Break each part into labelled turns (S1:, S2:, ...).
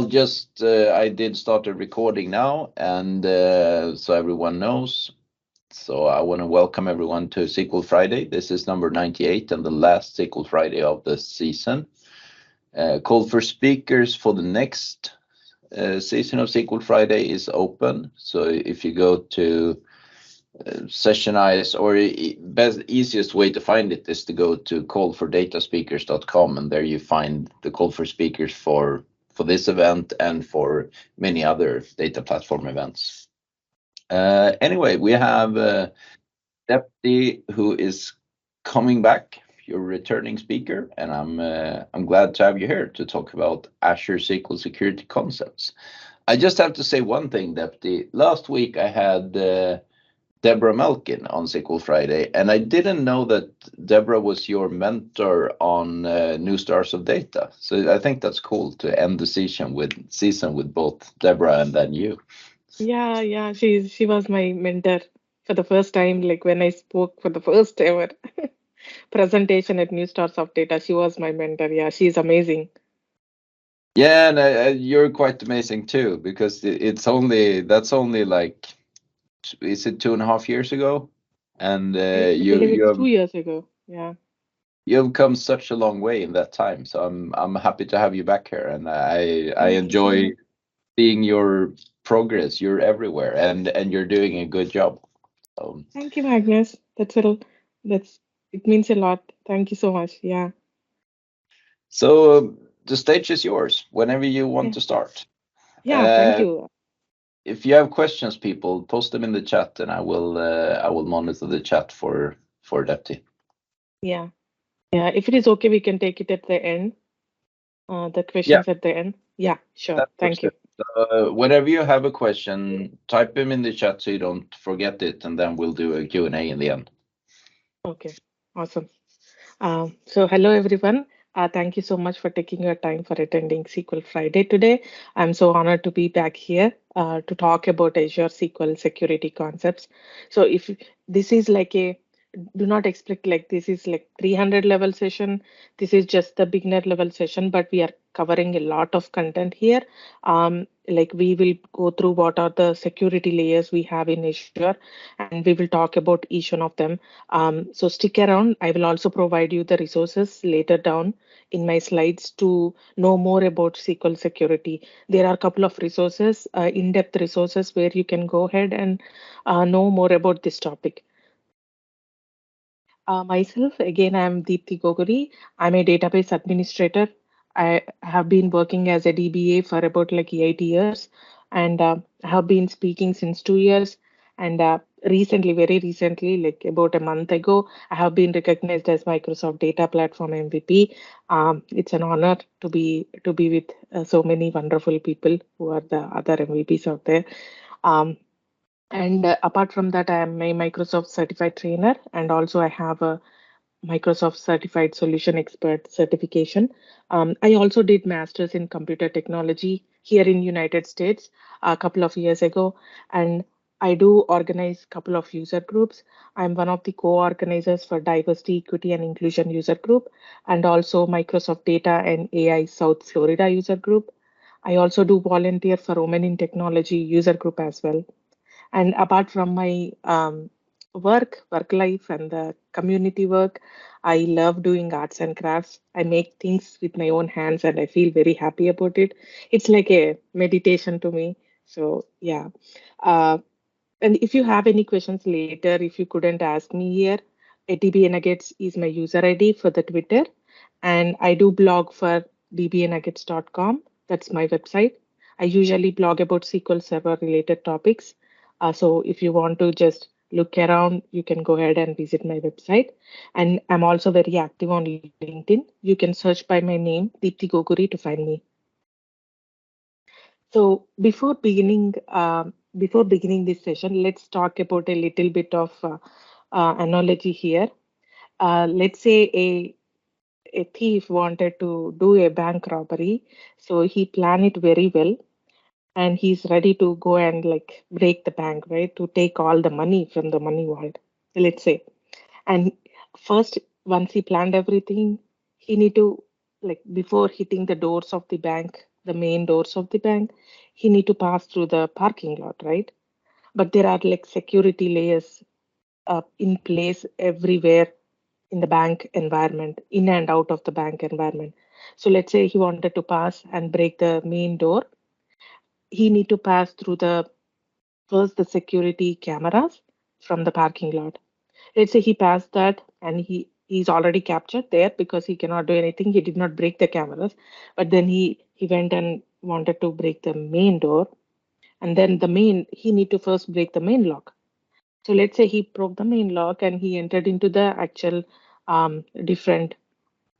S1: I did start a recording now, and so everyone knows. So I want to welcome everyone to SQL Friday. This is number 98 and the last SQL Friday of the season. Call for speakers for the next season of SQL Friday is open. So if you go to Sessionize, or easiest way to find it is to go to callfordataSpeakers.com, and there you find the call for speakers for this event and for many other data platform events. Anyway, we have Deepthi, who is coming back, your returning speaker, and I'm glad to have you here to talk about Azure SQL Security concepts. I just have to say one thing, Deepthi. Last week I had Deborah Melkin on SQL Friday, and I didn't know that Deborah was your mentor on New Stars of Data. So I think that's cool to end the season with both Deborah and then you.
S2: Yeah. She was my mentor for the first time, like when I spoke for the first ever presentation at New Stars of Data. She was my mentor. Yeah, she's amazing.
S1: Yeah, and you're quite amazing too, because that's only like, is it 2.5 years ago? And
S2: I believe it's 2 years ago. Yeah.
S1: you've come such a long way in that time. So I'm happy to have you back here, and I
S2: Thank you so
S1: enjoy
S2: much.
S1: seeing your progress. You're everywhere, and you're doing a good job.
S2: Thank you, Magnus. It means a lot. Thank you so much. Yeah.
S1: So the stage is yours whenever you want
S2: Yeah.
S1: to start.
S2: Yeah, thank you.
S1: If you have questions, people, post them in the chat, and I will monitor the chat for Deepthi.
S2: Yeah. Yeah. If it is okay, we can take it at the end. The
S1: Yeah,
S2: questions at the end. Yeah, sure.
S1: that works
S2: Thank
S1: good.
S2: you.
S1: Whenever you have a question, type them in the chat so you don't forget it, and then we'll do a Q&A in the end.
S2: Okay. Awesome. So hello everyone. Thank you so much for taking your time for attending SQL Friday today. I'm so honored to be back here to talk about Azure SQL security concepts. So if this is like do not expect like this is like 300 level session. This is just the beginner level session, but we are covering a lot of content here. Like we will go through what are the security layers we have in Azure, and we will talk about each one of them. So stick around. I will also provide you the resources later down in my slides to know more about SQL security. There are a couple of resources, in-depth resources where you can go ahead and know more about this topic. Myself, again, I'm Deepthi Goguri. I'm a database administrator. I have been working as a DBA for about like 8 years, and I have been speaking since 2 years. And very recently, like about a month ago, I have been recognized as Microsoft Data Platform MVP. It's an honor to be with so many wonderful people who are the other MVPs out there. Um, and apart from that, I am a Microsoft certified trainer, and also I have a Microsoft Certified Solution Expert certification. I also did masters in computer technology here in United States a couple of years ago, and I do organize a couple of user groups. I'm one of the co-organizers for Diversity, Equity, and Inclusion user group, and also Microsoft Data and AI South Florida user group. I also do volunteer for Women in Technology user group as well. And apart from my work life and the community work, I love doing arts and crafts. I make things with my own hands and I feel very happy about it. It's like a meditation to me. So yeah. Uh, and if you have any questions later, if you couldn't ask me here, DBA Nuggets is my user ID for the Twitter. And I do blog for dbanuggets.com. That's my website. I usually blog about SQL Server related topics. So if you want to just look around, you can go ahead and visit my website. And I'm also very active on LinkedIn. You can search by my name, Deepthi Goguri, to find me. So before beginning this session, let's talk about a little bit of analogy here. Let's say a thief wanted to do a bank robbery, so he planned it very well, and he's ready to go and like break the bank, right? To take all the money from the money vault, let's say. And first, once he planned everything, he need to, like, before hitting the doors of the bank, the main doors of the bank, he need to pass through the parking lot, right? But there are like security layers in place everywhere in the bank environment, in and out of the bank environment. So let's say he wanted to pass and break the main door, he need to pass through the first the security cameras from the parking lot. Let's say he passed that and he's already captured there because he cannot do anything. He did not break the cameras, but then he went and wanted to break the main door, and then the main he need to first break the main lock. So let's say he broke the main lock and he entered into the actual different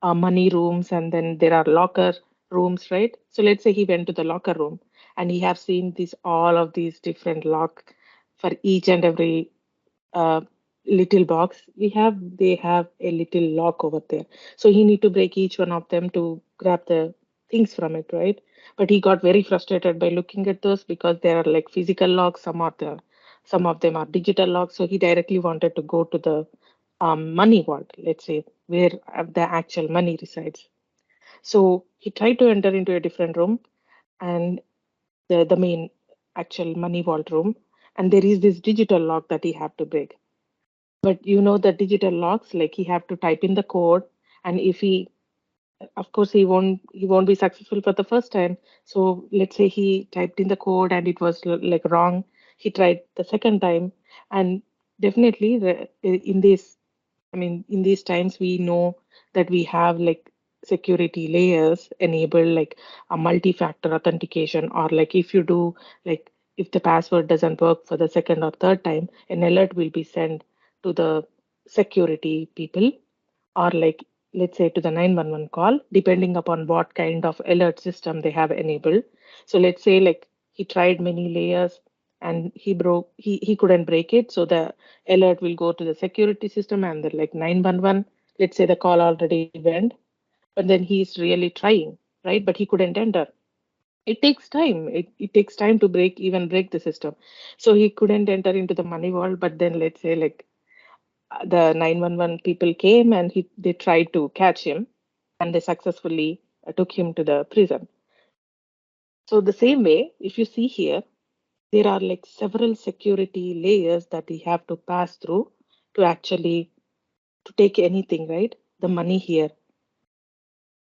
S2: money rooms, and then there are locker rooms, right? So let's say he went to the locker room and he have seen these all of these different lock for each and every uh, little box we have. They have a little lock over there, so he need to break each one of them to grab the things from it, right? But he got very frustrated by looking at those because they are like physical locks, some of them are digital locks. So he directly wanted to go to the money vault, let's say, where the actual money resides. So he tried to enter into a different room, and the main actual money vault room, and there is this digital lock that he have to break. But you know the digital locks, like he have to type in the code, and if he, of course, he won't be successful for the first time. So let's say he typed in the code and it was like wrong. He tried the second time, and definitely in this, I mean, in these times, we know that we have like security layers enabled, like a multi-factor authentication, or like if you do, like if the password doesn't work for the second or third time, an alert will be sent to the security people, or like let's say to the 911 call, depending upon what kind of alert system they have enabled. So let's say like he tried many layers and he couldn't break it. So the alert will go to the security system and the like 911. Let's say the call already went, but then he's really trying, right? But he couldn't enter. It takes time. It takes time to break the system. So he couldn't enter into the money vault. But then let's say like the 911 people came and they tried to catch him, and they successfully took him to the prison. So the same way, if you see here, there are like several security layers that we have to pass through to actually to take anything, right? The money here,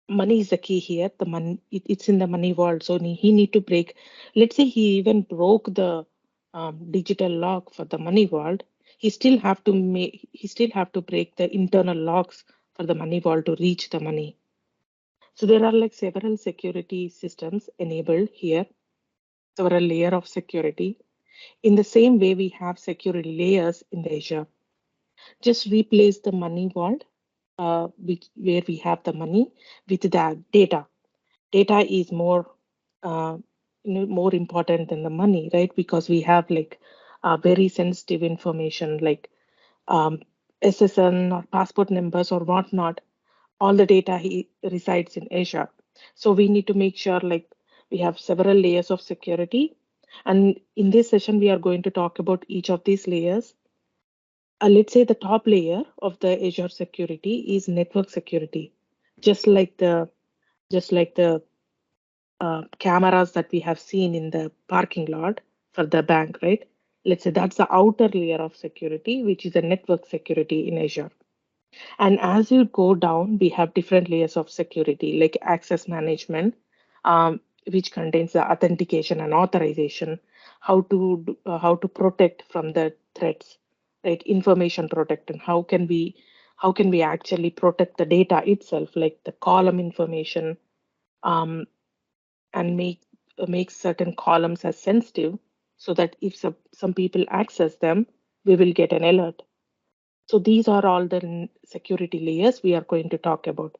S2: money is the key here. The money, it's in the money vault. So he need to break. Let's say he even broke the digital lock for the money vault. He still have to break the internal locks for the money vault to reach the money. So there are like several security systems enabled here, several layer of security. In the same way, we have security layers in the Azure. Just replace the money vault, where we have the money, with the data. Data is more more important than the money, right? Because we have like very sensitive information like um, SSN or passport numbers or whatnot. All the data resides in Azure. So we need to make sure like we have several layers of security. And in this session, we are going to talk about each of these layers. Let's say the top layer of the Azure security is network security, just like the cameras that we have seen in the parking lot for the bank, right? Let's say that's the outer layer of security, which is a network security in Azure. And as you go down, we have different layers of security, like access management, which contains the authentication and authorization, how to protect from the threats, right? Information protect, and how can we actually protect the data itself, like the column information, um, and make certain columns as sensitive, so that if some people access them, we will get an alert. So these are all the security layers we are going to talk about.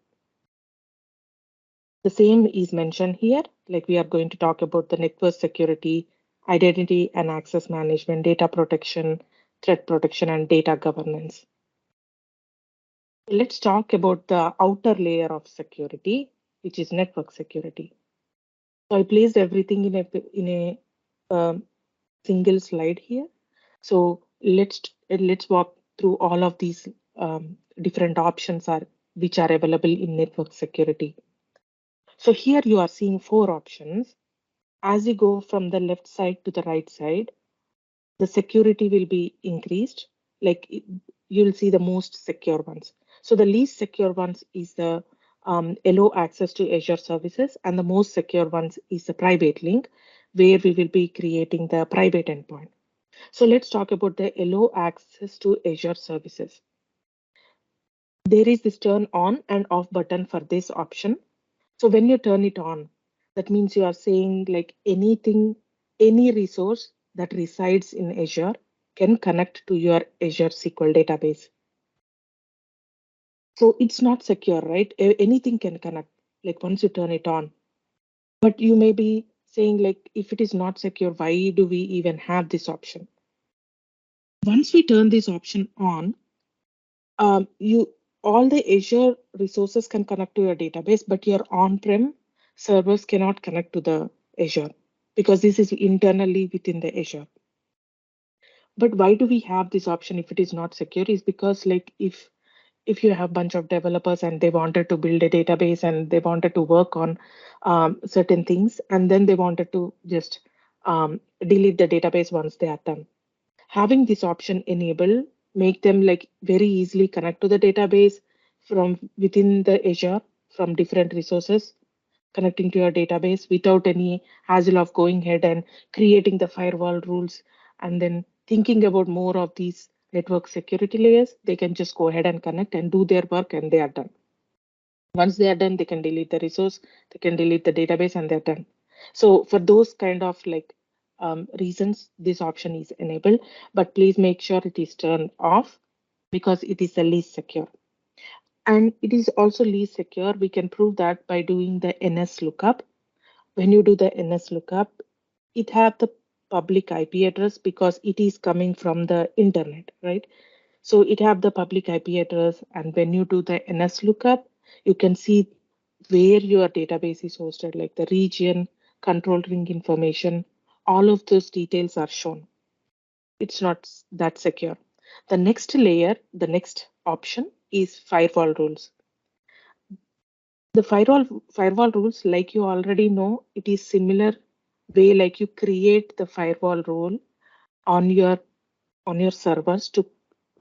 S2: The same is mentioned here, like we are going to talk about the network security, identity and access management, data protection, threat protection, and data governance. Let's talk about the outer layer of security, which is network security. So I placed everything in a single slide here. So let's walk through all of these different options are which are available in network security. So here you are seeing four options. As you go from the left side to the right side, the security will be increased. Like you'll see the most secure ones. So the least secure ones is the allow access to Azure services, and the most secure ones is the private link, where we will be creating the private endpoint. So let's talk about the allow access to Azure services. There is this turn on and off button for this option. So when you turn it on, that means you are saying like anything, any resource that resides in Azure can connect to your Azure SQL database. So it's not secure, right? Anything can connect, like once you turn it on. But you may be saying like, if it is not secure, why do we even have this option? Once we turn this option on, you all the Azure resources can connect to your database, but your on-prem servers cannot connect to the Azure because this is internally within the Azure. But why do we have this option if it is not secure? Is because like if you have a bunch of developers and they wanted to build a database and they wanted to work on certain things and then they wanted to just delete the database once they are done, having this option enabled make them like very easily connect to the database from within the Azure from different resources connecting to your database without any hassle of going ahead and creating the firewall rules and then thinking about more of these network security layers. They can just go ahead and connect and do their work and they are done. Once they are done, they can delete the resource, they can delete the database and they're done. So for those kind of like reasons, this option is enabled, but please make sure it is turned off because it is the least secure. And it is also least secure. We can prove that by doing the NS lookup. When you do the NS lookup, it have the public IP address because it is coming from the internet, right? So it have the public IP address, and when you do the NS lookup, you can see where your database is hosted, like the region, control ring information, all of those details are shown. It's not that secure. The next layer, the next option is firewall rules. The firewall rules, like you already know, it is similar way like you create the firewall rule on your servers to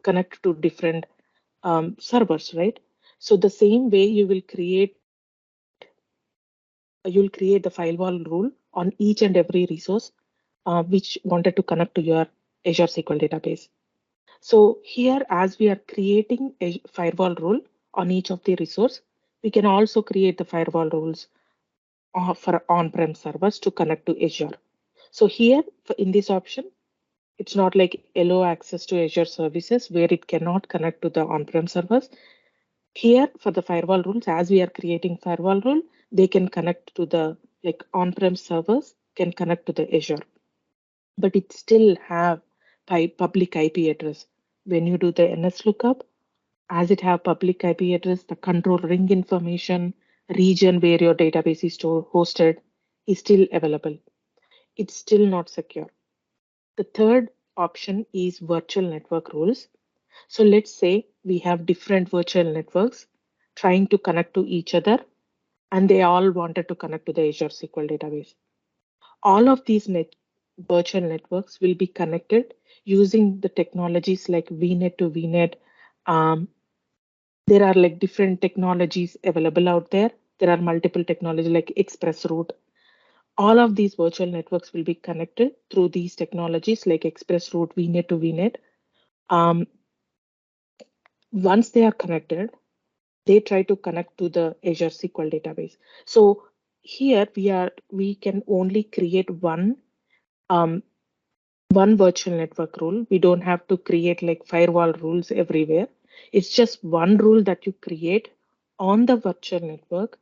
S2: connect to different servers, right? So the same way you'll create the firewall rule on each and every resource which wanted to connect to your Azure SQL database. So here, as we are creating a firewall rule on each of the resource, we can also create the firewall rules for on-prem servers to connect to Azure. So here in this option, it's not like allow access to Azure services where it cannot connect to the on-prem servers. Here for the firewall rules, as we are creating firewall rule, they can connect to the like on-prem servers can connect to the Azure, but it still have public IP address. When you do the NS lookup, as it have public IP address, the control ring information, region where your database is hosted is still available. It's still not secure. The third option is virtual network rules. So let's say we have different virtual networks trying to connect to each other, and they all wanted to connect to the Azure SQL database. All of these virtual networks will be connected using the technologies like VNet to VNet. Um, there are like different technologies available out there. There are multiple technologies like Express Route. All of these virtual networks will be connected through these technologies like Express Route, VNet to VNet. Um, Once they are connected, they try to connect to the Azure SQL database. So here we can only create um, one virtual network rule. We don't have to create like firewall rules everywhere. It's just one rule that you create on the virtual network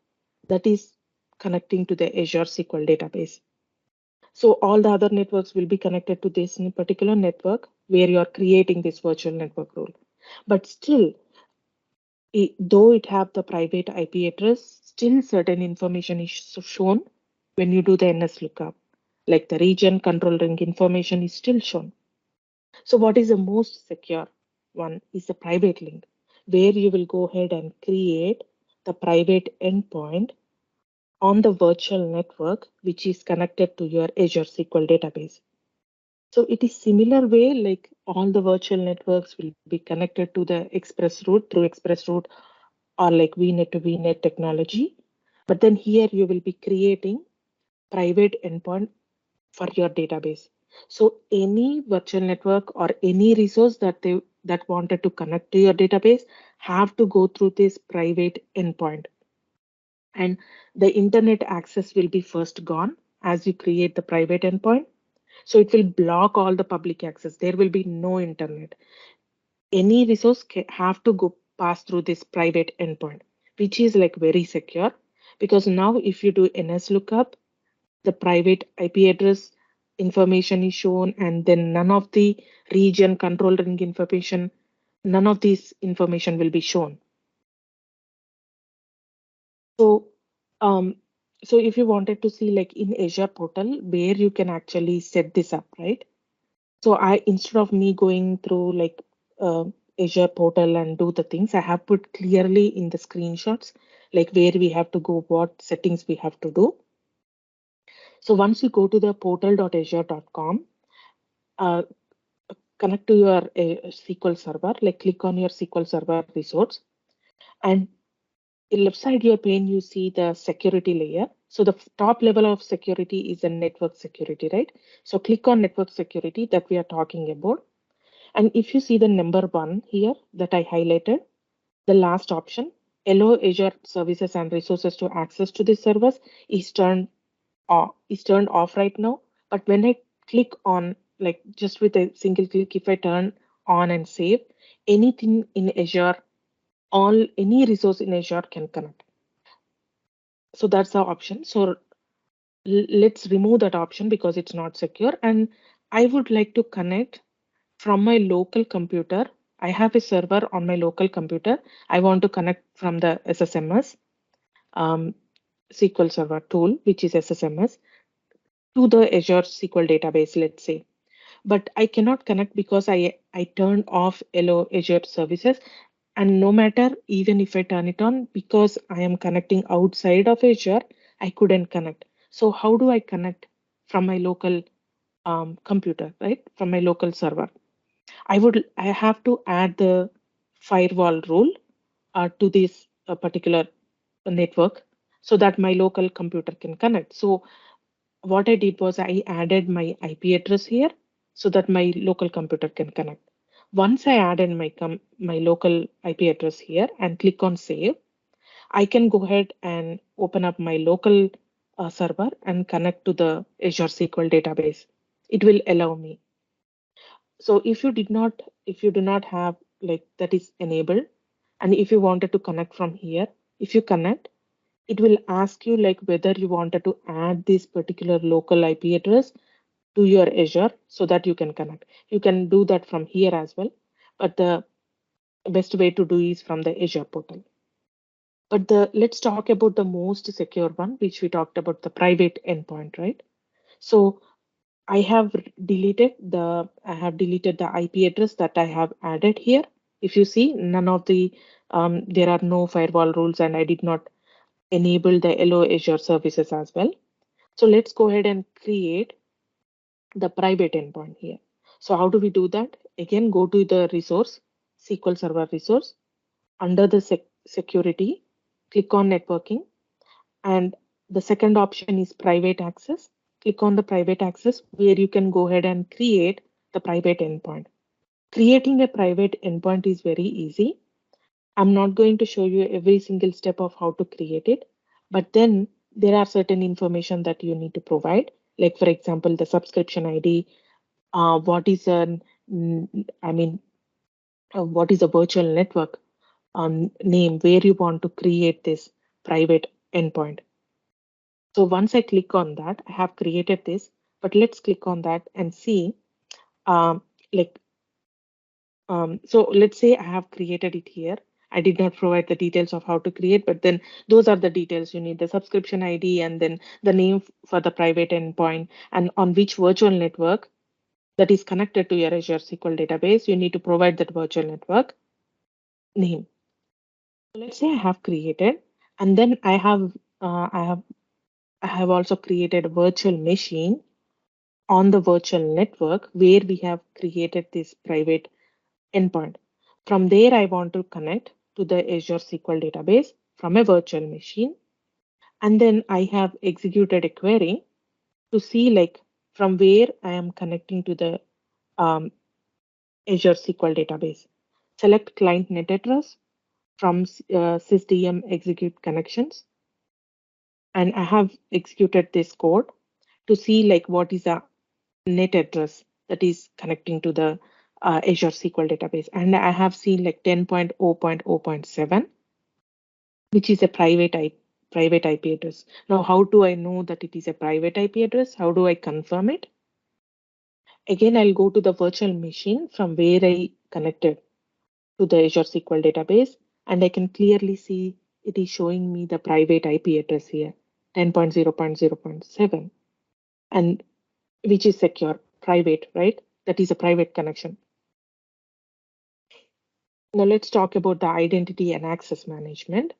S2: that is connecting to the Azure SQL database. So all the other networks will be connected to this particular network where you are creating this virtual network rule. But still, though it have the private IP address, still certain information is shown when you do the NS lookup. Like the region control ring information is still shown. So what is the most secure one is the private link, where you will go ahead and create the private endpoint on the virtual network, which is connected to your Azure SQL database. So it is similar way, like all the virtual networks will be connected to the express route through express route or like VNet to VNet technology. But then here you will be creating private endpoint for your database. So any virtual network or any resource that wanted to connect to your database have to go through this private endpoint. And the internet access will be first gone as you create the private endpoint. So it will block all the public access. There will be no internet. Any resource have to go pass through this private endpoint, which is like very secure because now if you do NS lookup, the private IP address information is shown, and then none of the region control ring information, none of these information will be shown. So, um, so if you wanted to see like in Azure portal where you can actually set this up, right? So I, instead of me going through like uh, Azure portal and do the things, I have put clearly in the screenshots, like where we have to go, what settings we have to do. So once you go to the portal.azure.com, uh, connect to your SQL server, like click on your SQL server resource, and left side your pane, you see the security layer. So the top level of security is the network security, right? So click on network security that we are talking about. And if you see the number one here that I highlighted, the last option, allow Azure services and resources to access to the servers is turned off right now. But when I click on, like just with a single click, if I turn on and save, anything in Azure, all any resource in Azure can connect. So that's the option. So let's remove that option because it's not secure. And I would like to connect from my local computer. I have a server on my local computer. I want to connect from the SSMS um, SQL Server tool, which is SSMS, to the Azure SQL database, let's say. But I cannot connect because I turned off allow Azure services. And no matter even if I turn it on, because I am connecting outside of Azure, I couldn't connect. So how do I connect from my local computer, right? From my local server? I have to add the firewall rule to this particular network so that my local computer can connect. So what I did was I added my IP address here so that my local computer can connect. Once I added my local IP address here and click on save, I can go ahead and open up my local server and connect to the Azure SQL database. It will allow me. So if you do not have like that is enabled, and if you wanted to connect from here, if you connect, it will ask you like whether you wanted to add this particular local IP address to your Azure so that you can connect. You can do that from here as well, but the best way to do is from the Azure portal. But let's talk about the most secure one, which we talked about, the private endpoint, right? So I have deleted the IP address that I have added here. If you see, none of the there are no firewall rules, and I did not enable the allow Azure services as well. So let's go ahead and create the private endpoint here. So how do we do that? Again, go to the resource, SQL Server resource, under the security, click on networking, and the second option is private access. Click on the private access where you can go ahead and create the private endpoint. Creating a private endpoint is very easy. I'm not going to show you every single step of how to create it, but then there are certain information that you need to provide. Like for example, the subscription ID, what is an, I mean, what is a virtual network name where you want to create this private endpoint. So once I click on that, I have created this, but let's click on that and see, um, like, so let's say I have created it here. I did not provide the details of how to create, but then those are the details you need, the subscription ID and then the name for the private endpoint and on which virtual network that is connected to your Azure SQL database. You need to provide that virtual network name. So let's say I have created, and then I have I have also created a virtual machine on the virtual network where we have created this private endpoint. From there, I want to connect to the Azure SQL database from a virtual machine. And then I have executed a query to see like from where I am connecting to the um, Azure SQL database. Select client net address from sysdm execute connections. And I have executed this code to see like what is the net address that is connecting to the Azure SQL database. And I have seen like 10.0.0.7, which is a private IP address. Now, how do I know that it is a private IP address? How do I confirm it? Again, I'll go to the virtual machine from where I connected to the Azure SQL database, and I can clearly see it is showing me the private IP address here, 10.0.0.7, and which is secure, private, right? That is a private connection. Now let's talk about the identity and access management,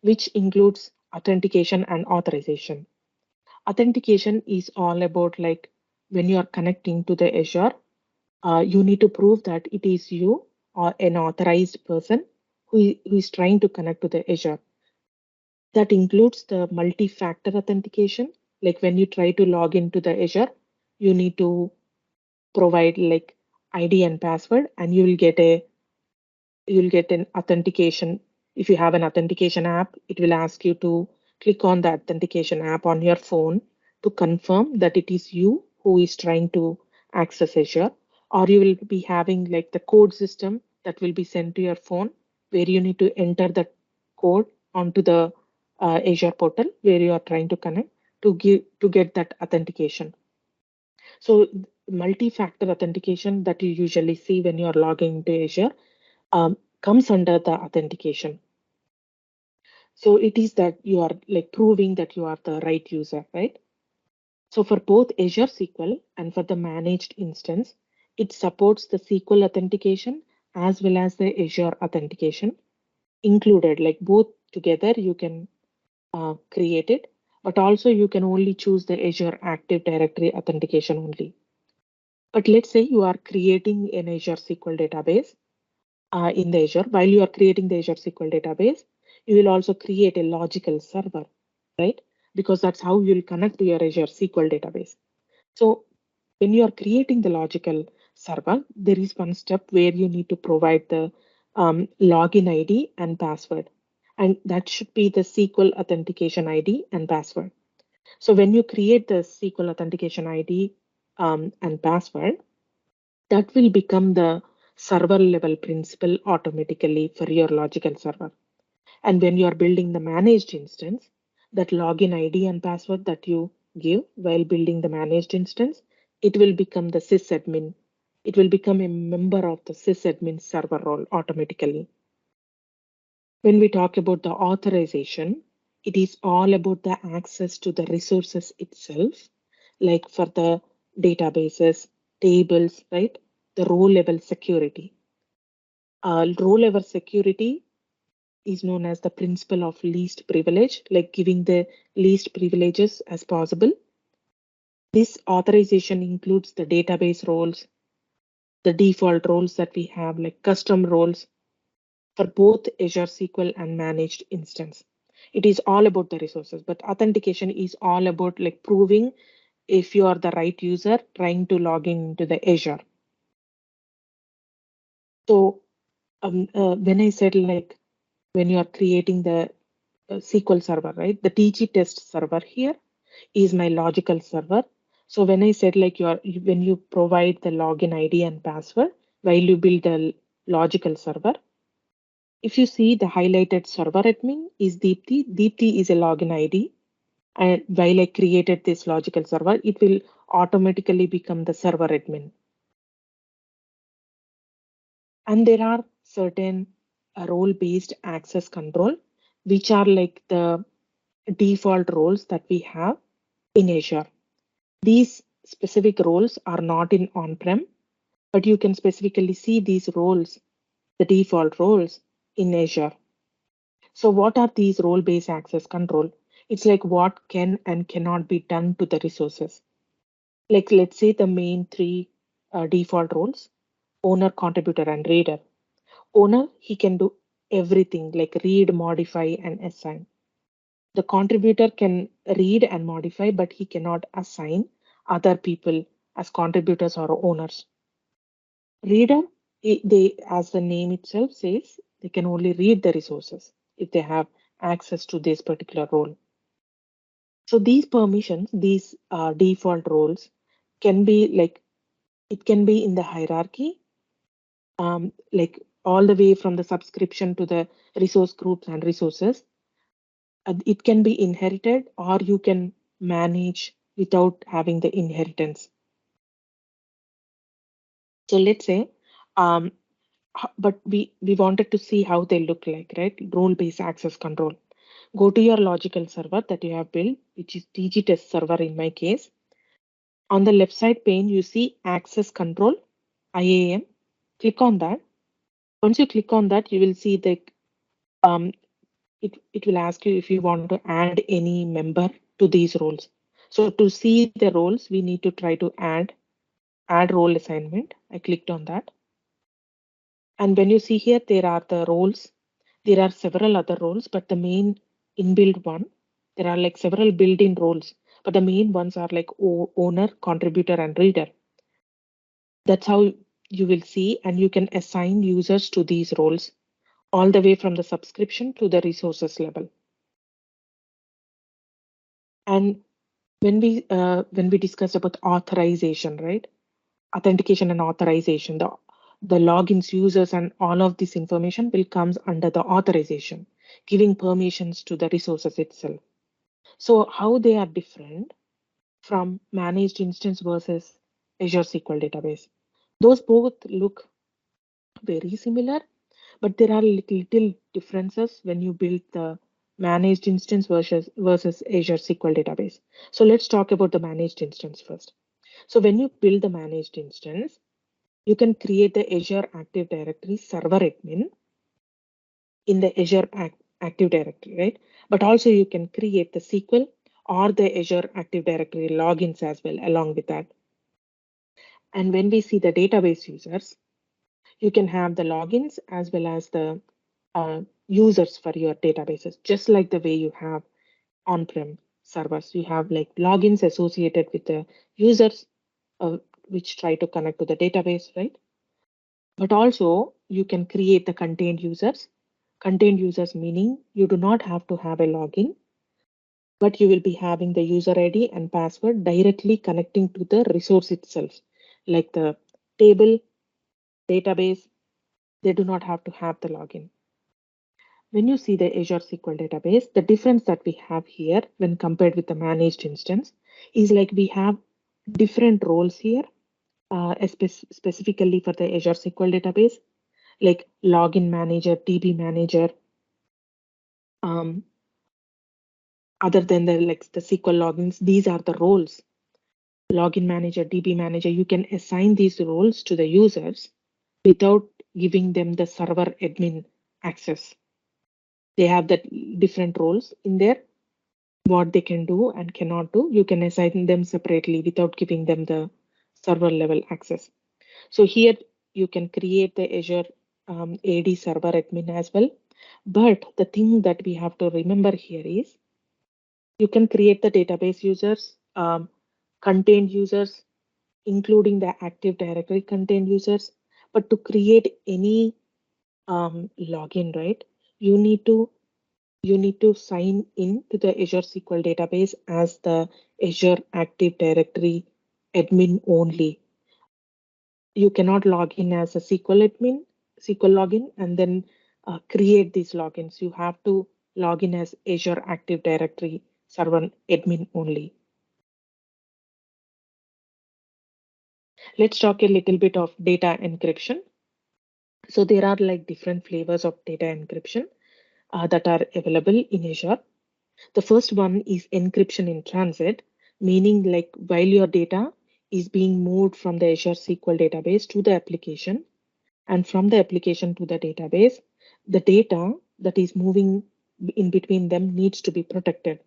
S2: which includes authentication and authorization. Authentication is all about like when you are connecting to the Azure, you need to prove that it is you or an authorized person who is trying to connect to the Azure. That includes the multi-factor authentication. Like when you try to log into the Azure, you need to provide like ID and password, and you'll get an authentication. If you have an authentication app, it will ask you to click on the authentication app on your phone to confirm that it is you who is trying to access Azure. Or you will be having like the code system that will be sent to your phone where you need to enter the code onto the Azure portal where you are trying to connect to get that authentication. So multi-factor authentication that you usually see when you are logging into Azure comes under the authentication. So it is that you are like proving that you are the right user, right? So for both Azure SQL and for the managed instance, it supports the SQL authentication as well as the Azure authentication included. Like both together, you can create it, but also you can only choose the Azure Active Directory authentication only. But let's say you are creating an Azure SQL database in the Azure. While you are creating the Azure SQL database, you will also create a logical server, right? Because that's how you'll connect to your Azure SQL database. So when you are creating the logical server, there is one step where you need to provide the login ID and password. And that should be the SQL authentication ID and password. So when you create the SQL authentication ID and password, that will become the server level principal automatically for your logical server. And when you are building the managed instance, that login ID and password that you give while building the managed instance, it will become the sysadmin. It will become a member of the sysadmin server role automatically. When we talk about the authorization, it is all about the access to the resources itself, like for the databases, tables, right? The row level security. Row level security is known as the principle of least privilege, like giving the least privileges as possible. This authorization includes the database roles, the default roles that we have, like custom roles for both Azure SQL and managed instance. It is all about the resources, but authentication is all about like proving if you are the right user trying to log in into the Azure. So when I said like when you are creating the SQL server, right? The TG test server here is my logical server. So when I said like when you provide the login ID and password while you build the logical server, if you see the highlighted server admin is Deepthi. Deepthi is a login ID. And while I created this logical server, it will automatically become the server admin. And there are certain role-based access control, which are like the default roles that we have in Azure. These specific roles are not in on-prem, but you can specifically see these roles, the default roles in Azure. So what are these role-based access control? It's like what can and cannot be done to the resources. Like let's say the main three default roles: owner, contributor, and reader. Owner, he can do everything like read, modify, and assign. The contributor can read and modify, but he cannot assign other people as contributors or owners. Reader, they, as the name itself says, they can only read the resources if they have access to this particular role. So these permissions, these default roles can be like, it can be in the hierarchy, like all the way from the subscription to the resource groups and resources. It can be inherited or you can manage without having the inheritance. So let's say, um, but we wanted to see how they look like, right? Role-based access control. Go to your logical server that you have built, which is DG test server in my case. On the left side pane, you see access control, IAM. Click on that. Once you click on that, you will see the um, it will ask you if you want to add any member to these roles. So to see the roles, we need to try to add role assignment. I clicked on that. And when you see here, there are the roles. There are several other roles, but the main inbuilt one, there are like several built-in roles, but the main ones are like owner, contributor, and reader. That's how you will see, and you can assign users to these roles all the way from the subscription to the resources level. And when we discussed about authorization, right? Authentication and authorization, the logins, users, and all of this information will comes under the authorization, giving permissions to the resources itself. So how they are different from managed instance versus Azure SQL database? Those both look very similar, but there are little differences when you build the managed instance versus Azure SQL database. So let's talk about the managed instance first. So when you build the managed instance, you can create the Azure Active Directory server admin in the Azure Active Directory, right? But also you can create the SQL or the Azure Active Directory logins as well along with that. And when we see the database users, you can have the logins as well as the users for your databases, just like the way you have on-prem servers. You have like logins associated with the users, which try to connect to the database, right? But also you can create the contained users. Contained users meaning you do not have to have a login, but you will be having the user ID and password directly connecting to the resource itself, like the table, database. They do not have to have the login. When you see the Azure SQL database, the difference that we have here when compared with the managed instance is like we have different roles here, specifically for the Azure SQL database, like login manager, DB manager, um, other than the like the SQL logins, these are the roles. Login manager, DB manager, you can assign these roles to the users without giving them the server admin access. They have that different roles in there, what they can do and cannot do. You can assign them separately without giving them the server level access. So here you can create the Azure AD server admin as well. But the thing that we have to remember here is you can create the database users, contained users, including the Active Directory contained users. But to create any login, right, you need to sign in to the Azure SQL database as the Azure Active Directory admin only. You cannot log in as a SQL admin, SQL login, and then create these logins. You have to log in as Azure Active Directory server admin only. Let's talk a little bit of data encryption. So there are like different flavors of data encryption that are available in Azure. The first one is encryption in transit, meaning like while your data is being moved from the Azure SQL database to the application and from the application to the database, the data that is moving in between them needs to be protected.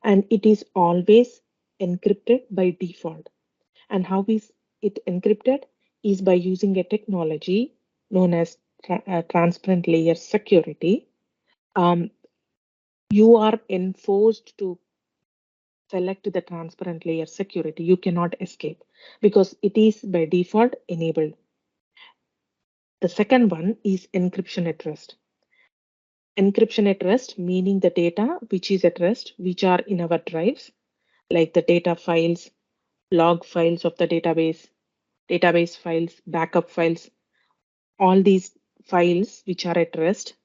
S2: and it is always encrypted by default. And how is it encrypted? Is by using a technology known as transparent layer security. Um, you are enforced to select the transparent layer security. You cannot escape because it is by default enabled. The second one is encryption at rest. Encryption at rest meaning the data which is at rest, which are in our drives, like the data files, log files of the database files, backup files, all these files which are at rest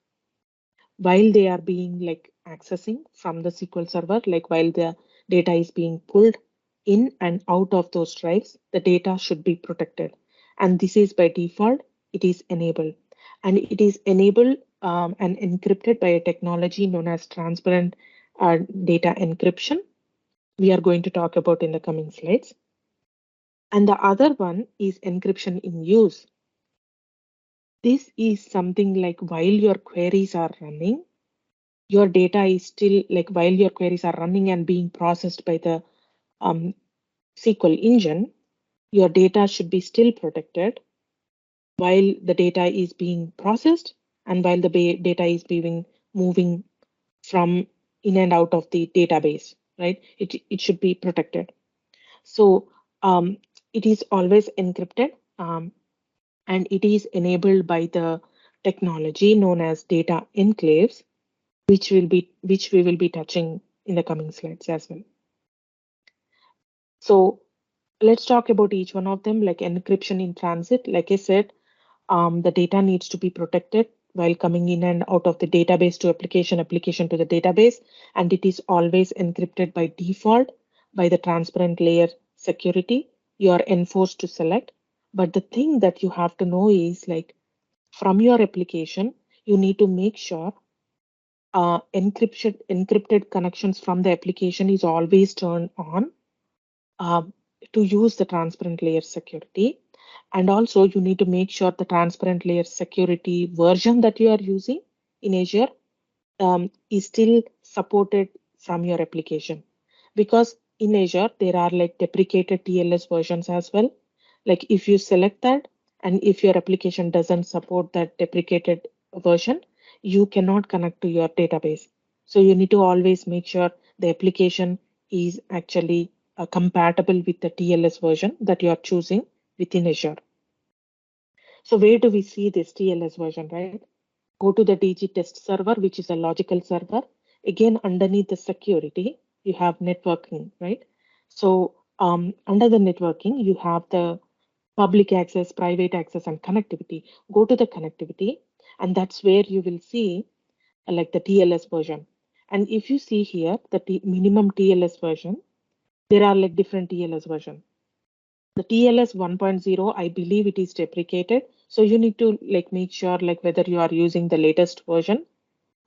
S2: while they are being like accessing from the SQL server, like while the data is being pulled in and out of those drives, the data should be protected. And this is by default, it is enabled. And it is enabled and encrypted by a technology known as transparent data encryption. We are going to talk about in the coming slides. And the other one is encryption in use. This is something like while your queries are running, your data is still like while your queries are running and being processed by the SQL engine, your data should be still protected while the data is being processed and while the data is being moving from in and out of the database, right? It should be protected. So it is always encrypted and it is enabled by the technology known as data enclaves, which we will be touching in the coming slides as well. So let's talk about each one of them, like encryption in transit. Like I said, the data needs to be protected while coming in and out of the database to application, application to the database, and it is always encrypted by default by the transparent layer security. You are enforced to select. But the thing that you have to know is like from your application, you need to make sure encrypted connections from the application is always turned on uh, to use the transparent layer security. And also you need to make sure the transparent layer security version that you are using in Azure is still supported from your application. Because in Azure, there are like deprecated TLS versions as well. Like if you select that and if your application doesn't support that deprecated version, you cannot connect to your database. So you need to always make sure the application is actually compatible with the TLS version that you are choosing within Azure. So where do we see this TLS version, right? Go to the DG test server, which is a logical server. Again, underneath the security, you have networking, right? So under the networking, you have the public access, private access, and connectivity. Go to the connectivity, and that's where you will see like the TLS version. And if you see here, the minimum TLS version, there are like different TLS version. The TLS 1.0, I believe it is deprecated. So you need to like make sure like whether you are using the latest version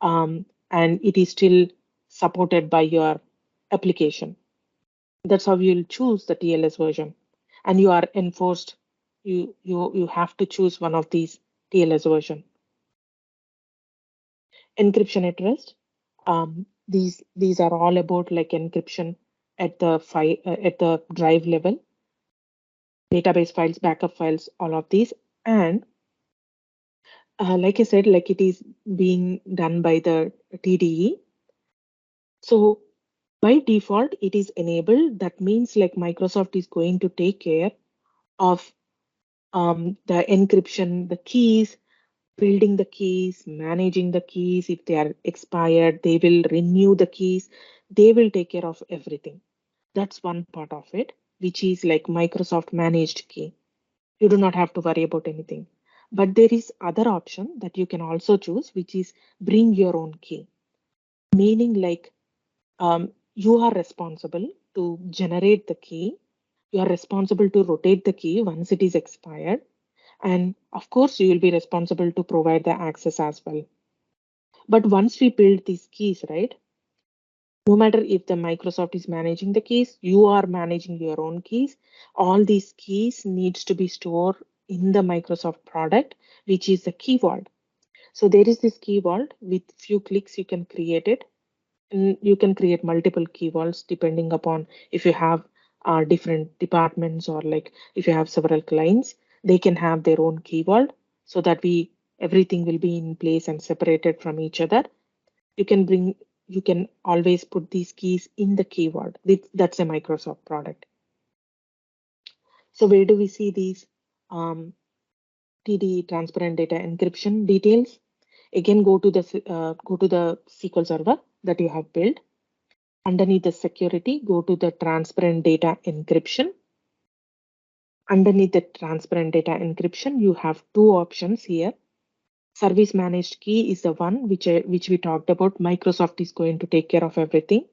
S2: and it is still supported by your application. That's how you'll choose the TLS version. And you are enforced, you have to choose one of these TLS version. Encryption at rest. These are all about like encryption at the at the drive level, database files, backup files, all of these. And like I said, like it is being done by the TDE. So by default, it is enabled. That means like Microsoft is going to take care of the encryption, the keys, building the keys, managing the keys. If they are expired, they will renew the keys. They will take care of everything. That's one part of it, which is like Microsoft managed key. You do not have to worry about anything. But there is other option that you can also choose, which is bring your own key. Meaning like you are responsible to generate the key. You are responsible to rotate the key once it is expired. And of course, you will be responsible to provide the access as well. But once we build these keys, right? No matter if the Microsoft is managing the keys, you are managing your own keys. All these keys needs to be stored in the Microsoft product, which is the key vault. So there is this key vault with few clicks you can create it. And you can create multiple key vaults depending upon if you have different departments, or like if you have several clients, they can have their own key vault, so that we everything will be in place and separated from each other. You can always put these keys in the key vault. That's a Microsoft product. So where do we see these TD, transparent data encryption details? Again, go to the SQL server that you have built. Underneath the security, go to the transparent data encryption. Underneath the transparent data encryption, you have two options here. Service managed key is the one which we talked about. Microsoft is going to take care of everything.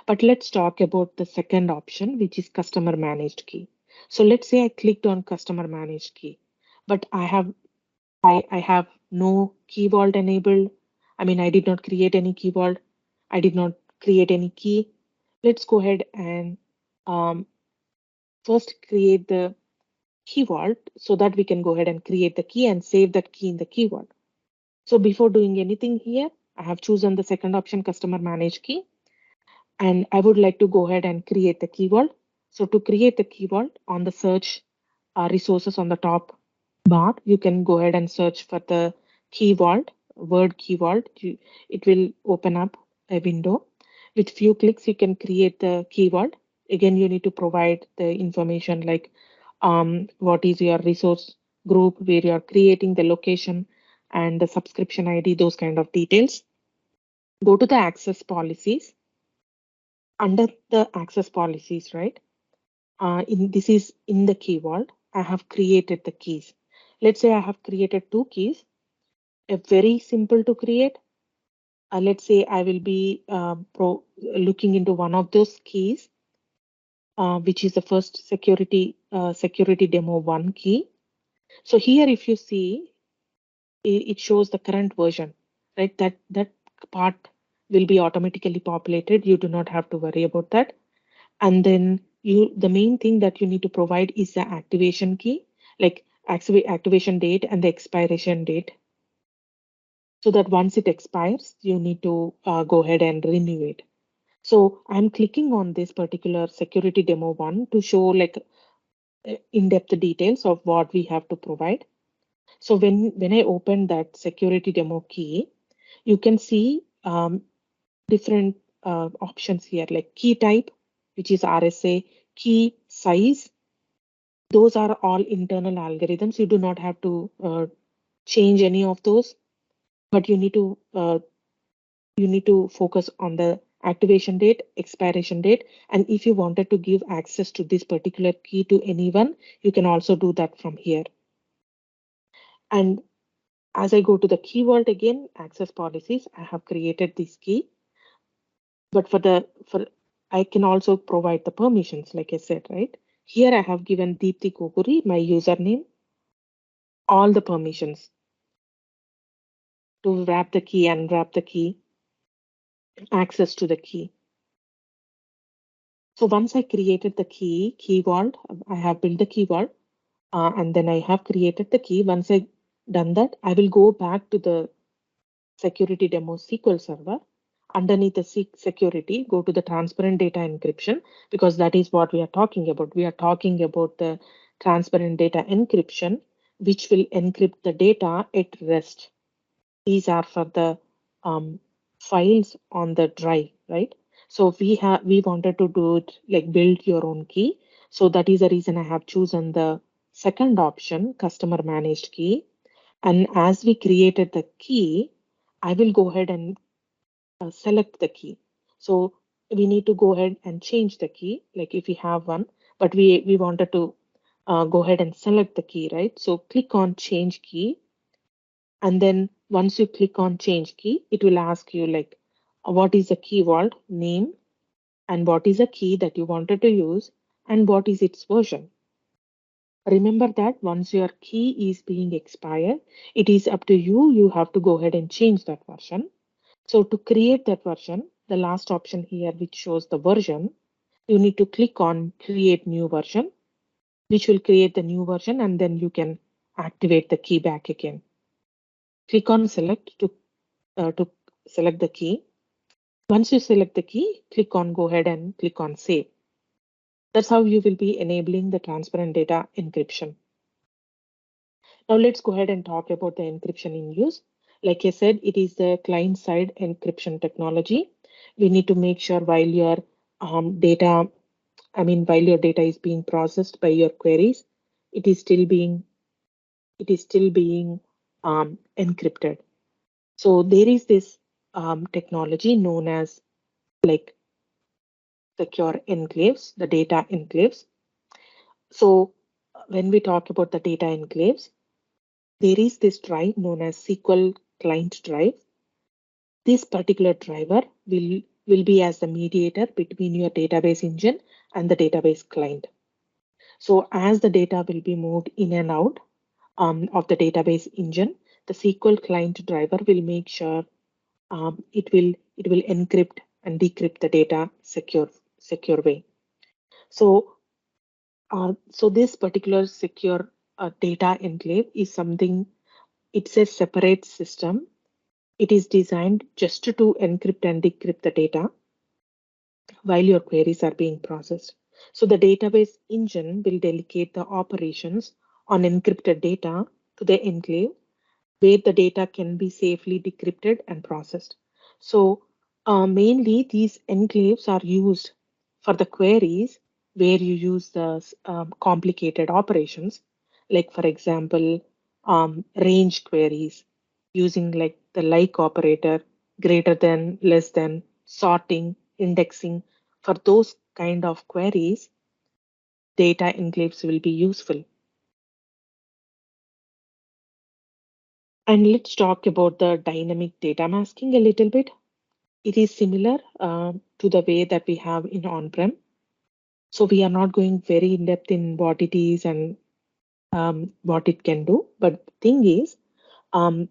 S2: But let's talk about the second option, which is customer managed key. So let's say I clicked on customer managed key, but I have no key vault enabled. I mean, I did not create any key vault. I did not create any key. Let's go ahead and um, first create the key vault so that we can go ahead and create the key and save that key in the key vault. So before doing anything here, I have chosen the second option, customer managed key, and I would like to go ahead and create the key vault. So to create the key vault, on the search resources on the top bar, you can go ahead and search for the key vault, word key vault. It will open up a window. With few clicks, you can create the key vault. Again, you need to provide the information like what is your resource group, where you are creating the location and the subscription ID, those kind of details. Go to the access policies. Under the access policies, right? This is in the key vault. I have created the keys. Let's say I have created two keys, a very simple to create. Let's say I will be looking into one of those keys, which is the first security demo one key. So here, if you see, it shows the current version, right? That part will be automatically populated. You do not have to worry about that. And then the main thing that you need to provide is the activation key, like activation date and the expiration date, so that once it expires, you need to go ahead and renew it. So I'm clicking on this particular security demo one to show like in-depth details of what we have to provide. So when I open that security demo key, you can see different options here, like key type, which is RSA, key size. Those are all internal algorithms. You do not have to change any of those, but you need to focus on the activation date, expiration date, and if you wanted to give access to this particular key to anyone, you can also do that from here. And as I go to the key vault again, access policies, I have created this key, but for I can also provide the permissions, like I said, right? Here I have given Deepthi Goguri, my username, all the permissions to wrap the key, unwrap the key, access to the key. So once I created the key vault, I have built the key vault, and then I have created the key. Once I done that, I will go back to the security demo SQL server. Underneath the security, go to the transparent data encryption, because that is what we are talking about. We are talking about the transparent data encryption, which will encrypt the data at rest. These are for the files on the drive, right? So we wanted to do it like build your own key. So that is the reason I have chosen the second option, customer managed key. And as we created the key, I will go ahead and select the key. So we need to go ahead and change the key, like if we have one, but we wanted to go ahead and select the key, right? So click on change key. And then once you click on change key, it will ask you like, what is the key vault name, and what is the key that you wanted to use, and what is its version. Remember that once your key is being expired, it is up to you. You have to go ahead and change that version. So to create that version, the last option here, which shows the version, you need to click on create new version, which will create the new version, and then you can activate the key back again. Click on select to select the key. Once you select the key, click on go ahead and click on save. That's how you will be enabling the transparent data encryption. Now let's go ahead and talk about the encryption in use. Like I said, it is the client-side encryption technology. We need to make sure while your data, while your data is being processed by your queries, it is still being encrypted. So there is this technology known as like secure enclaves, the data enclaves. So when we talk about the data enclaves, there is this drive known as SQL client drive. This particular driver will be as the mediator between your database engine and the database client. So as the data will be moved in and out of the database engine, the SQL client driver will make sure it will encrypt and decrypt the data secure way. So this particular secure data enclave is something. It's a separate system. It is designed just to encrypt and decrypt the data while your queries are being processed. So the database engine will delegate the operations on encrypted data to the enclave where the data can be safely decrypted and processed. So mainly these enclaves are used for the queries where you use the complicated operations, like for example, range queries using like the like operator, greater than, less than, sorting, indexing. For those kind of queries, data enclaves will be useful. And let's talk about the dynamic data masking a little bit. It is similar to the way that we have in on-prem. So we are not going very in depth in what it is and what it can do. But the thing is, um,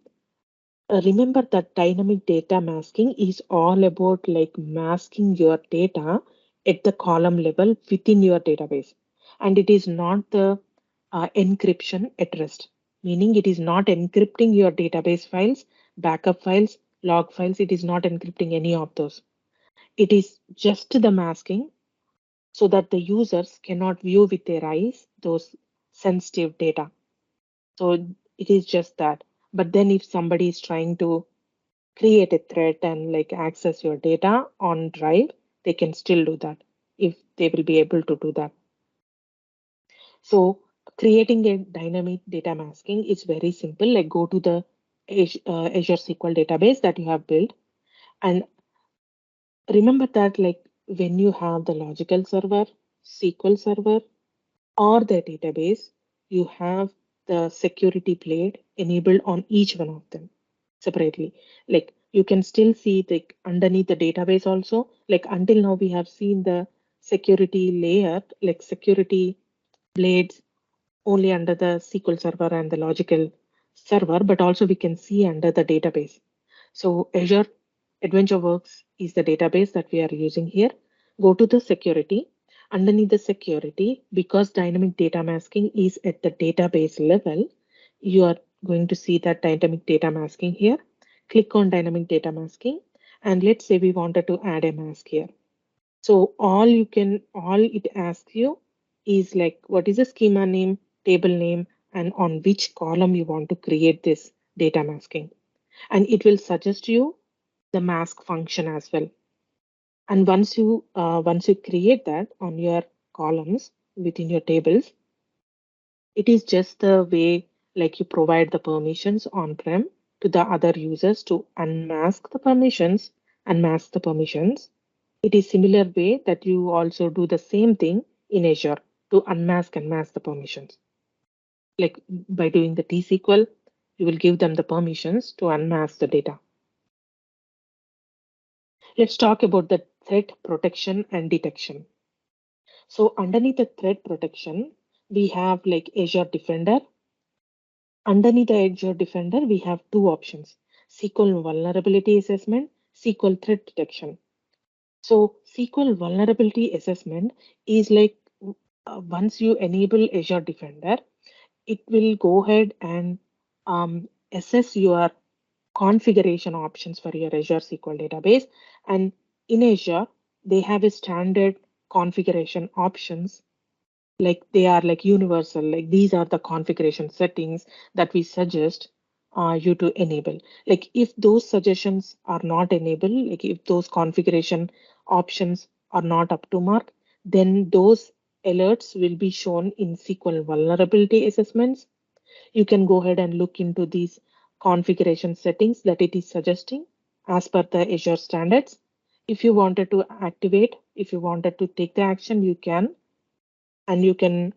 S2: remember that dynamic data masking is all about like masking your data at the column level within your database. And it is not the encryption at rest, meaning it is not encrypting your database files, backup files, log files. It is not encrypting any of those. It is just the masking so that the users cannot view with their eyes those sensitive data. So it is just that. But then if somebody is trying to create a thread and like access your data on drive, they can still do that if they will be able to do that. So creating a dynamic data masking is very simple. Like go to the Azure SQL database that you have built, and remember that like when you have the logical server, SQL server, or the database, you have the security blade enabled on each one of them separately. Like you can still see the underneath the database also. Like until now we have seen the security layer, like security blades only under the SQL server and the logical server, but also we can see under the database. So Azure AdventureWorks is the database that we are using here. Go to the security. Underneath the security, because dynamic data masking is at the database level, you are going to see that dynamic data masking here. Click on dynamic data masking. And let's say we wanted to add a mask here. So all it asks you is like, what is the schema name, table name, and on which column you want to create this data masking. And it will suggest you the mask function as well. And once you create that on your columns within your tables, it is just the way like you provide the permissions on-prem to the other users to unmask the permissions and mask the permissions. It is similar way that you also do the same thing in Azure to unmask and mask the permissions. Like by doing the T-SQL, you will give them the permissions to unmask the data. Let's talk about the threat protection and detection. So underneath the threat protection, we have like Azure Defender. Underneath the Azure Defender, we have two options: SQL vulnerability assessment, SQL threat detection. So SQL vulnerability assessment is like once you enable Azure Defender, it will go ahead and assess your configuration options for your Azure SQL database and in Azure, they have a standard configuration options, like they are like universal, like these are the configuration settings that we suggest you to enable. Like if those suggestions are not enabled, like if those configuration options are not up to mark, then those alerts will be shown in SQL vulnerability assessments. You can go ahead and look into these configuration settings that it is suggesting as per the Azure standards. If you wanted to activate, if you wanted to take the action, you can, and you can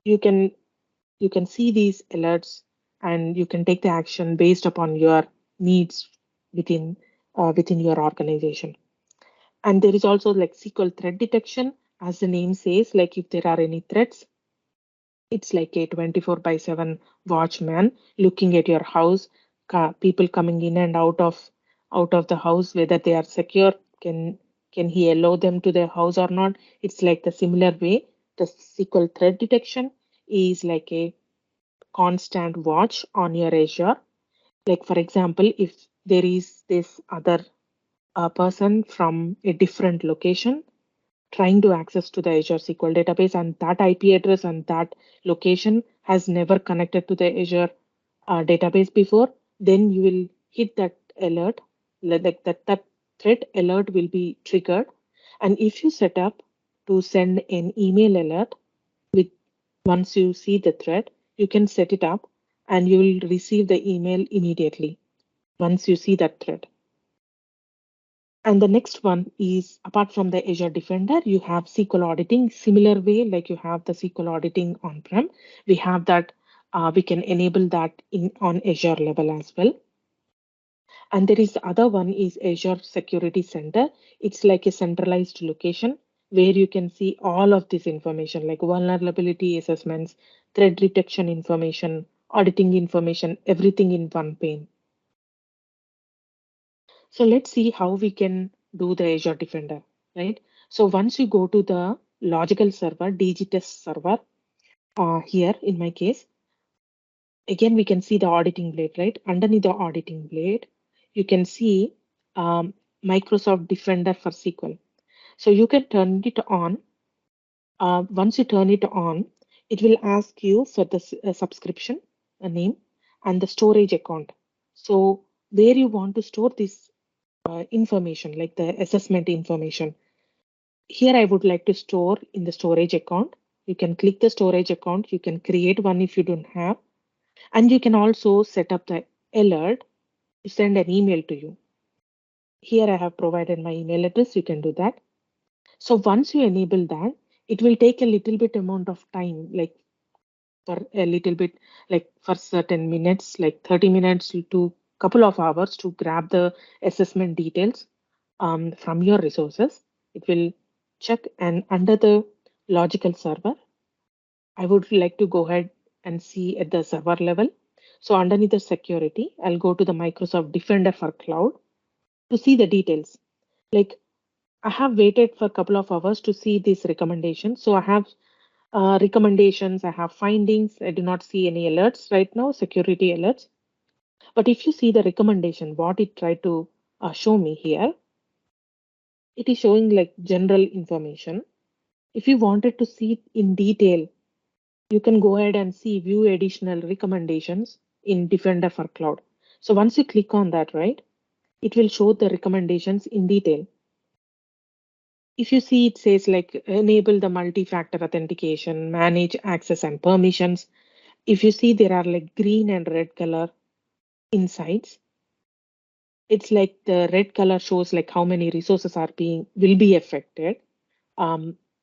S2: you can see these alerts and you can take the action based upon your needs within within your organization. And there is also like SQL threat detection, as the name says, like if there are any threats, it's like a 24 by 7 watchman looking at your house, people coming in and out of the house, whether they are secure, can he allow them to their house or not. It's like the similar way the SQL threat detection is like a constant watch on your Azure. Like for example, if there is this other person from a different location trying to access to the Azure SQL database, and that IP address and that location has never connected to the Azure database before, then you will hit that alert, like that threat alert will be triggered. And if you set up to send an email alert with once you see the threat, you can set it up and you will receive the email immediately once you see that threat. And the next one is apart from the Azure Defender, you have SQL auditing. Similar way, like you have the SQL auditing on-prem, we have that. We can enable that in on Azure level as well. And there is the other one is Azure Security Center. It's like a centralized location where you can see all of this information, like vulnerability assessments, threat detection information, auditing information, everything in one pane. So let's see how we can do the Azure Defender, right? So once you go to the logical server, DG test server, here in my case, again, we can see the auditing blade, right? Underneath the auditing blade, you can see Microsoft Defender for SQL. So you can turn it on. Once you turn it on, it will ask you for the subscription, a name, and the storage account. So where you want to store this information, like the assessment information. Here I would like to store in the storage account. You can click the storage account. You can create one if you don't have. And you can also set up the alert to send an email to you. Here I have provided my email address. You can do that. So once you enable that, it will take a little bit amount of time, like for a little bit, like for certain minutes, like 30 minutes to couple of hours to grab the assessment details from your resources. It will check, and under the logical server, I would like to go ahead and see at the server level. So underneath the security, I'll go to the Microsoft Defender for Cloud to see the details. Like I have waited for a couple of hours to see these recommendations. So I have recommendations, I have findings. I do not see any alerts right now, security alerts. But if you see the recommendation, what it tried to show me here, it is showing like general information. If you wanted to see it in detail, you can go ahead and see view additional recommendations in Defender for Cloud. So once you click on that, right, it will show the recommendations in detail. If you see, it says like enable the multi-factor authentication, manage access and permissions. If you see, there are like green and red color insights. It's like the red color shows like how many resources are will be affected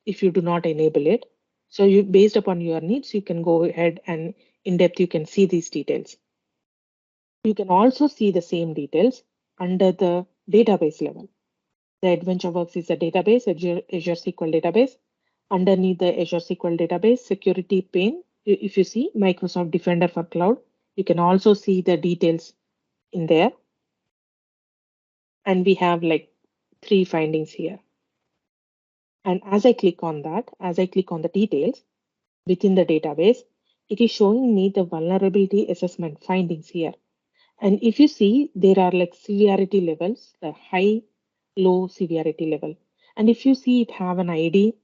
S2: if you do not enable it. So you based upon your needs, you can go ahead and in depth you can see these details. You can also see the same details under the database level. The AdventureWorks is a database, Azure SQL database. Underneath the Azure SQL database security pane, if you see Microsoft Defender for Cloud, you can also see the details in there. And we have like 3 findings here. And as I click on that, as I click on the details within the database, it is showing me the vulnerability assessment findings here. And if you see, there are like severity levels, the high, low severity level. And if you see it have an ID,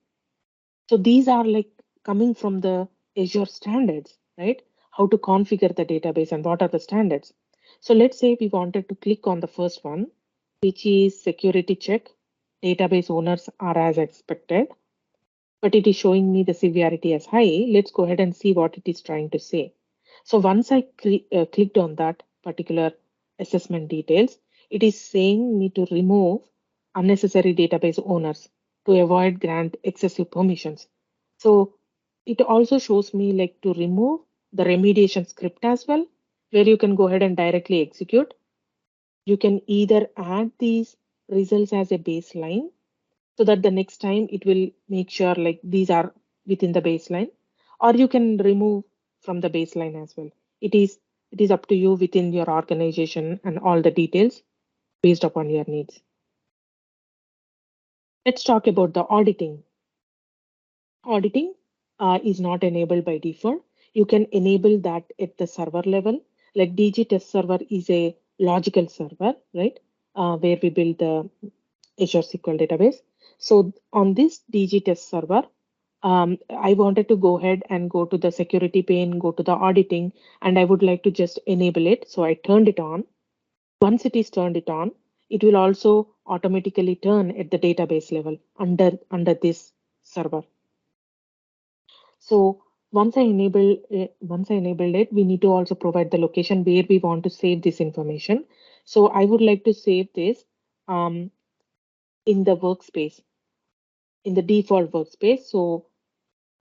S2: so these are like coming from the Azure standards, right? How to configure the database and what are the standards. So let's say we wanted to click on the first one, which is security check. Database owners are as expected, but it is showing me the severity as high. Let's go ahead and see what it is trying to say. So once I clicked on that particular assessment details, it is saying me to remove unnecessary database owners to avoid grant excessive permissions. So it also shows me like to remove the remediation script as well, where you can go ahead and directly execute. You can either add these results as a baseline so that the next time it will make sure like these are within the baseline, or you can remove from the baseline as well. It is up to you within your organization and all the details based upon your needs. Let's talk about the auditing. Auditing is not enabled by default. You can enable that at the server level. Like DG test server is a logical server, right? Where we build the Azure SQL database. So on this DG test server, I wanted to go ahead and go to the security pane, go to the auditing, and I would like to just enable it. So I turned it on. Once it is turned it on, it will also automatically turn at the database level under this server. So once I enabled it, we need to also provide the location where we want to save this information. So I would like to save this um, in the workspace, in the default workspace. So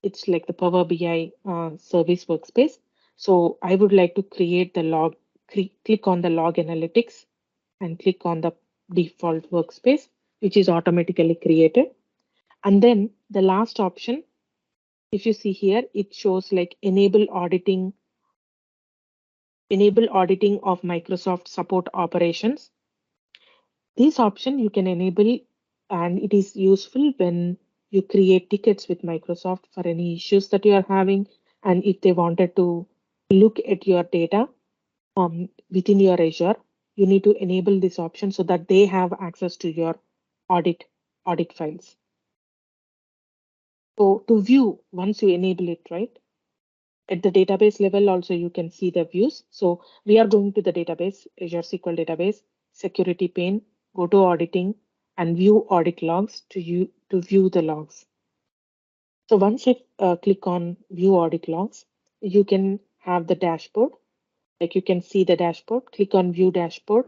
S2: it's like the Power BI service workspace. So I would like to create the log, click on the log analytics and click on the default workspace, which is automatically created. And then the last option, if you see here, it shows like enable auditing of Microsoft support operations. This option you can enable, and it is useful when you create tickets with Microsoft for any issues that you are having. And if they wanted to look at your data within your Azure, you need to enable this option so that they have access to your audit files. So to view, once you enable it, right? At the database level, also you can see the views. So we are going to the database, Azure SQL database, security pane, go to auditing and view audit logs to view the logs. So once you click on view audit logs, you can have the dashboard. Like you can see the dashboard, click on view dashboard,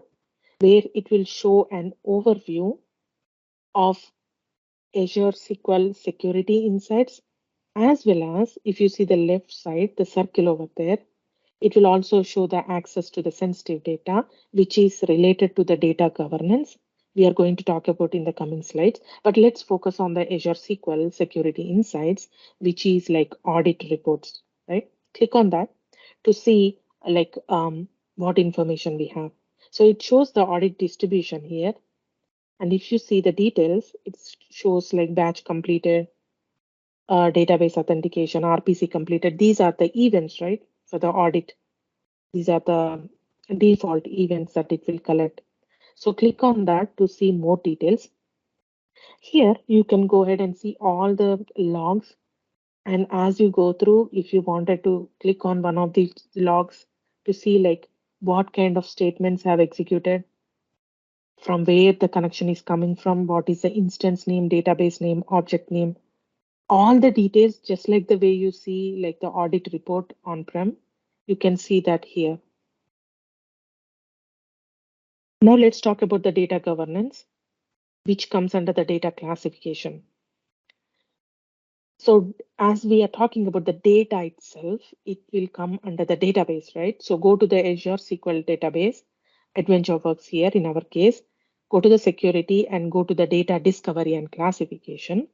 S2: where it will show an overview of Azure SQL Security Insights, as well as if you see the left side, the circle over there, it will also show the access to the sensitive data, which is related to the data governance. We are going to talk about in the coming slides, but let's focus on the Azure SQL Security Insights, which is like audit reports, right? Click on that to see like what information we have. So it shows the audit distribution here. And if you see the details, it shows like batch completed, database authentication, RPC completed. These are the events, right? For the audit. These are the default events that it will collect. So click on that to see more details. Here you can go ahead and see all the logs. And as you go through, if you wanted to click on one of these logs to see like what kind of statements have executed, from where the connection is coming from, what is the instance name, database name, object name, all the details, just like the way you see like the audit report on-prem, you can see that here. Now let's talk about the data governance, which comes under the data classification. So as we are talking about the data itself, it will come under the database, right? So go to the Azure SQL database, AdventureWorks here in our case, go to the security and go to the data discovery and classification.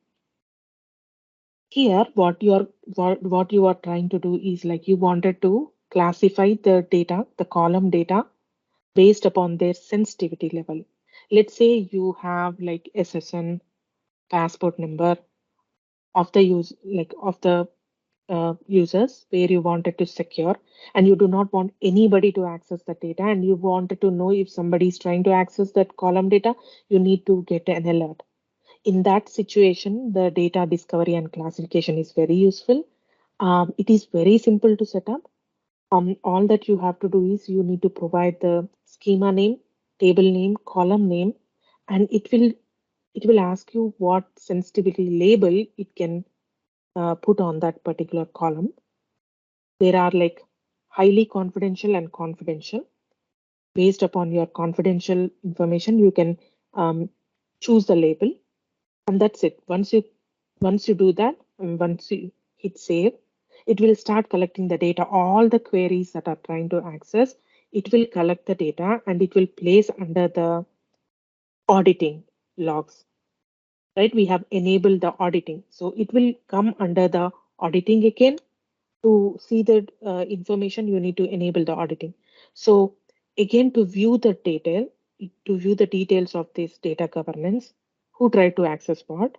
S2: Here, what you are trying to do is like you wanted to classify the data, the column data, based upon their sensitivity level. Let's say you have like SSN, passport number of the use, like of the users where you wanted to secure, and you do not want anybody to access the data, and you wanted to know if somebody is trying to access that column data, you need to get an alert. In that situation, the data discovery and classification is very useful. It is very simple to set up. All that you have to do is you need to provide the schema name, table name, column name, and it will ask you what sensitivity label it can put on that particular column. There are like highly confidential and confidential. Based upon your confidential information, you can choose the label, and that's it. Once you do that, and once you hit save, it will start collecting the data. All the queries that are trying to access, it will collect the data and it will place under the auditing logs. Right? We have enabled the auditing, so it will come under the auditing again. To see the information, you need to enable the auditing. So again, to view the details of this data governance, who tried to access what,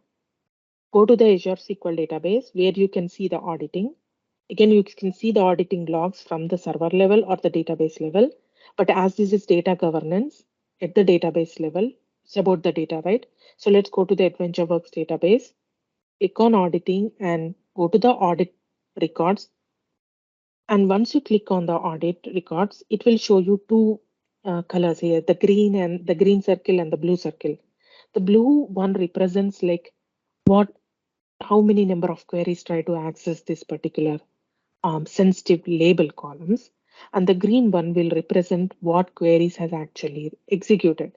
S2: go to the Azure SQL database where you can see the auditing. Again, you can see the auditing logs from the server level or the database level. But as this is data governance at the database level, it's about the data, right? So let's go to the AdventureWorks database, click on auditing and go to the audit records. And once you click on the audit records, it will show you two colors here, the green circle and the blue circle. The blue one represents like what, how many number of queries try to access this particular sensitive label columns. And the green one will represent what queries has actually executed.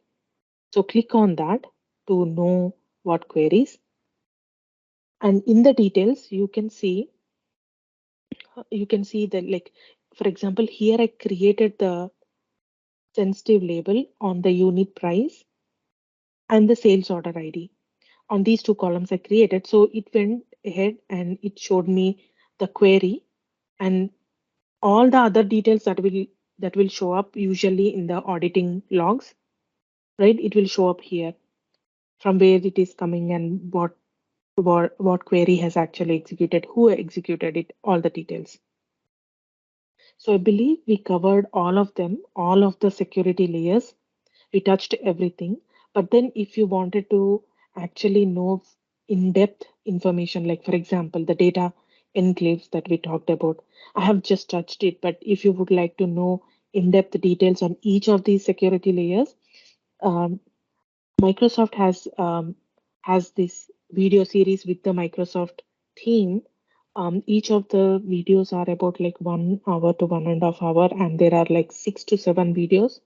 S2: So click on that to know what queries. And in the details, you can see that, like, for example, here I created the sensitive label on the unit price and the sales order ID. On these two columns I created, so it went ahead and it showed me the query, and all the other details that will show up usually in the auditing logs, right? It will show up here from where it is coming and what query has actually executed, who executed it, all the details. So I believe we covered all of them, all of the security layers. We touched everything. But then if you wanted to actually know in-depth information, like for example, the data enclaves that we talked about, I have just touched it. But if you would like to know in-depth details on each of these security layers, um, Microsoft has this video series with the Microsoft team. Each of the videos are about like 1 hour to 1.5 hours, and there are like 6 to 7 videos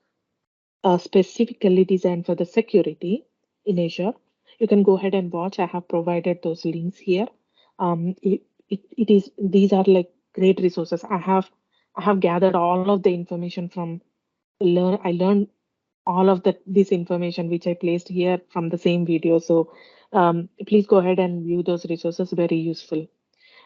S2: specifically designed for the security in Azure. You can go ahead and watch. I have provided those links here. It is, these are like great resources. I have gathered all of the information from I learned all of this information which I placed here from the same video. So please go ahead and view those resources. Very useful.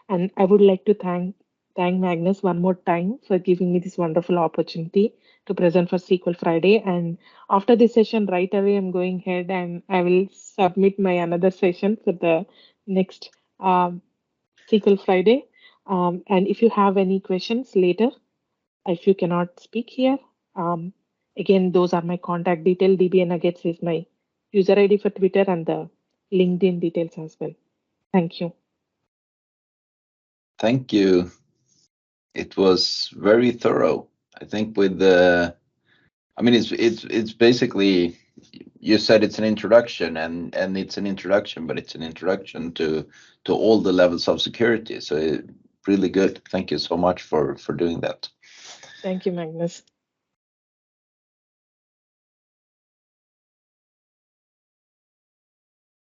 S2: And I would like to thank Magnus one more time for giving me this wonderful opportunity to present for SQL Friday. And after this session, right away, I'm going ahead and I will submit my another session for the next SQL Friday. And if you have any questions later, if you cannot speak here, um, again, those are my contact detail. DBA Nuggets is my user ID for Twitter and the LinkedIn details as well. Thank you.
S1: Thank you. It was very thorough. I think with the, I mean, it's basically, you said it's an introduction, and it's an introduction, but it's an introduction to all the levels of security. So really good. Thank you so much for doing that.
S2: Thank you, Magnus.